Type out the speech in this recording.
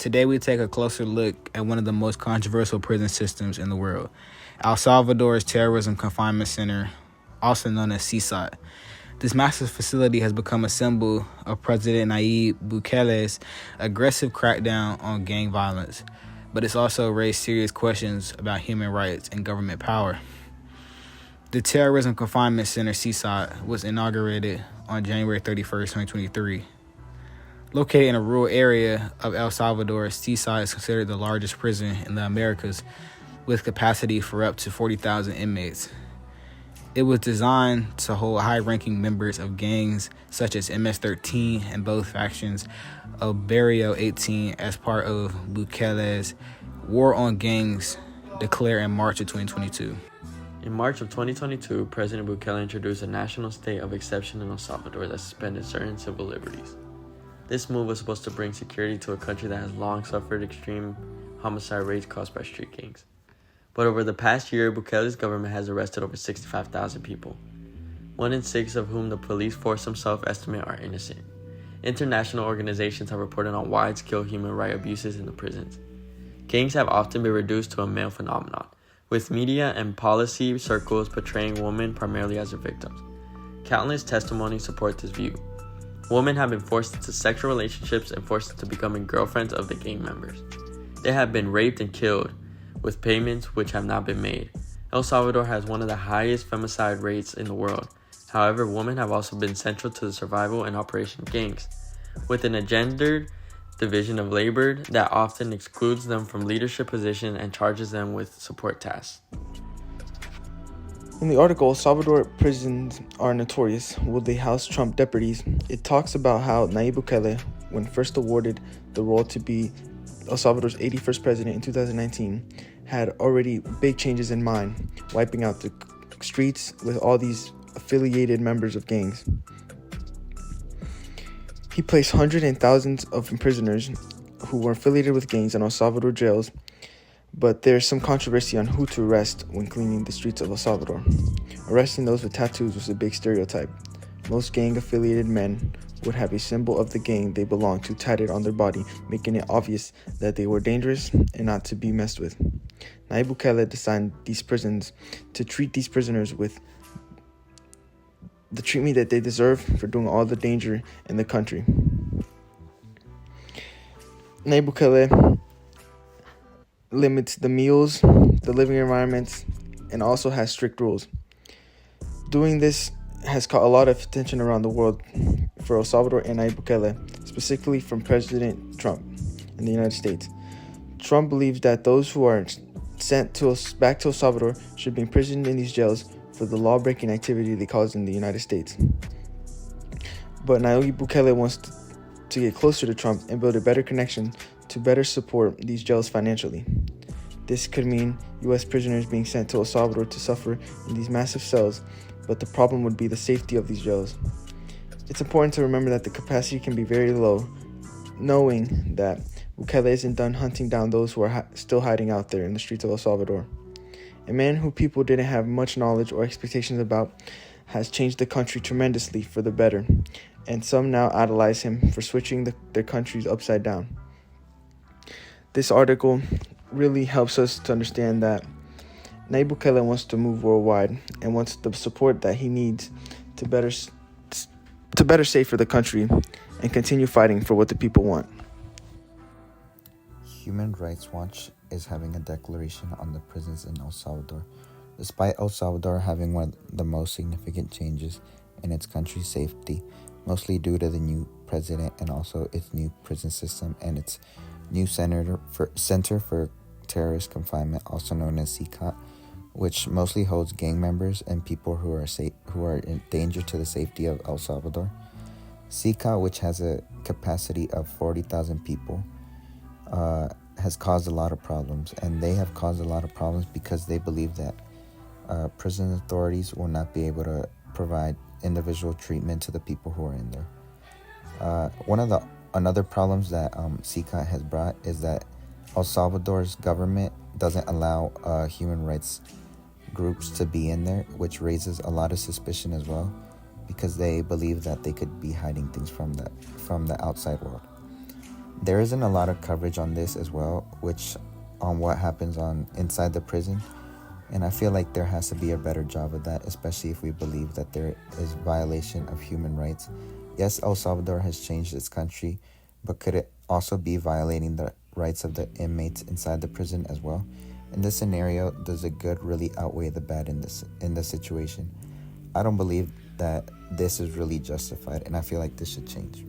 Today we take a closer look at one of the most controversial prison systems in the world, El Salvador's Terrorism Confinement Center, also known as CSOT. This massive facility has become a symbol of President Nayib Bukele's aggressive crackdown on gang violence, but it's also raised serious questions about human rights and government power. The Terrorism Confinement Center, CSOT, was inaugurated on January 31st, 2023. Located in a rural area of El Salvador, CSOT is considered the largest prison in the Americas, with capacity for up to 40,000 inmates. It was designed to hold high-ranking members of gangs such as MS-13 and both factions of Barrio 18 as part of Bukele's War on Gangs declared in March of 2022. In March of 2022, President Bukele introduced a national state of exception in El Salvador that suspended certain civil liberties. This move was supposed to bring security to a country that has long suffered extreme homicide rates caused by street gangs. But over the past year, Bukele's government has arrested over 65,000 people, 1 in 6 of whom the police force themselves estimate are innocent. International organizations have reported on wide-scale human rights abuses in the prisons. Gangs have often been reduced to a male phenomenon, with media and policy circles portraying women primarily as their victims. Countless testimonies support this view. Women have been forced into sexual relationships and forced into becoming girlfriends of the gang members. They have been raped and killed, with payments which have not been made. El Salvador has one of the highest femicide rates in the world. However, women have also been central to the survival and operation of gangs, with an engendered division of labor that often excludes them from leadership positions and charges them with support tasks. In the article, El Salvador prisons are notorious. Will they house Trump deputies? It talks about how Nayib Bukele, when first awarded the role to be El Salvador's 81st president in 2019, had already big changes in mind, wiping out the streets with all these affiliated members of gangs. He placed hundreds and thousands of prisoners who were affiliated with gangs in El Salvador jails, but there's some controversy on who to arrest when cleaning the streets of El Salvador. Arresting those with tattoos was a big stereotype. Most gang-affiliated men would have a symbol of the gang they belonged to tatted on their body, making it obvious that they were dangerous and not to be messed with. Nayib Bukele designed these prisons to treat these prisoners with the treatment that they deserve for doing all the danger in the country. Nayib Bukele limits the meals, the living environments, and also has strict rules. Doing this has caught a lot of attention around the world for El Salvador and Nayib Bukele, specifically from President Trump in the United States. Trump believes that those who are sent back to El Salvador should be imprisoned in these jails for the law-breaking activity they caused in the United States. But Nayib Bukele wants to get closer to Trump and build a better connection to better support these jails financially. This could mean U.S. prisoners being sent to El Salvador to suffer in these massive cells, but the problem would be the safety of these jails. It's important to remember that the capacity can be very low, knowing that Bukele isn't done hunting down those who are still hiding out there in the streets of El Salvador. A man who people didn't have much knowledge or expectations about has changed the country tremendously for the better, and some now idolize him for switching their countries upside down. This article really helps us to understand that Nayib Bukele wants to move worldwide and wants the support that he needs to better save for the country and continue fighting for what the people want. Human Rights Watch is having a declaration on the prisons in El Salvador. Despite El Salvador having one of the most significant changes in its country's safety, mostly due to the new president and also its new prison system and its new Center for Terrorist Confinement, also known as CSOT, which mostly holds gang members and people who are in danger to the safety of El Salvador. CSOT, which has a capacity of 40,000 people, has caused a lot of problems, and they have caused a lot of problems because they believe that prison authorities will not be able to provide individual treatment to the people who are in there. Another problems that CSOT has brought is that El Salvador's government doesn't allow human rights groups to be in there, which raises a lot of suspicion as well, because they believe that they could be hiding things from the outside world. There isn't a lot of coverage on this as well, which on what happens on inside the prison. And I feel like there has to be a better job of that, especially if we believe that there is violation of human rights. Yes, El Salvador has changed its country, but could it also be violating the rights of the inmates inside the prison as well? In this scenario, does the good really outweigh the bad in the situation? I don't believe that this is really justified, and I feel like this should change.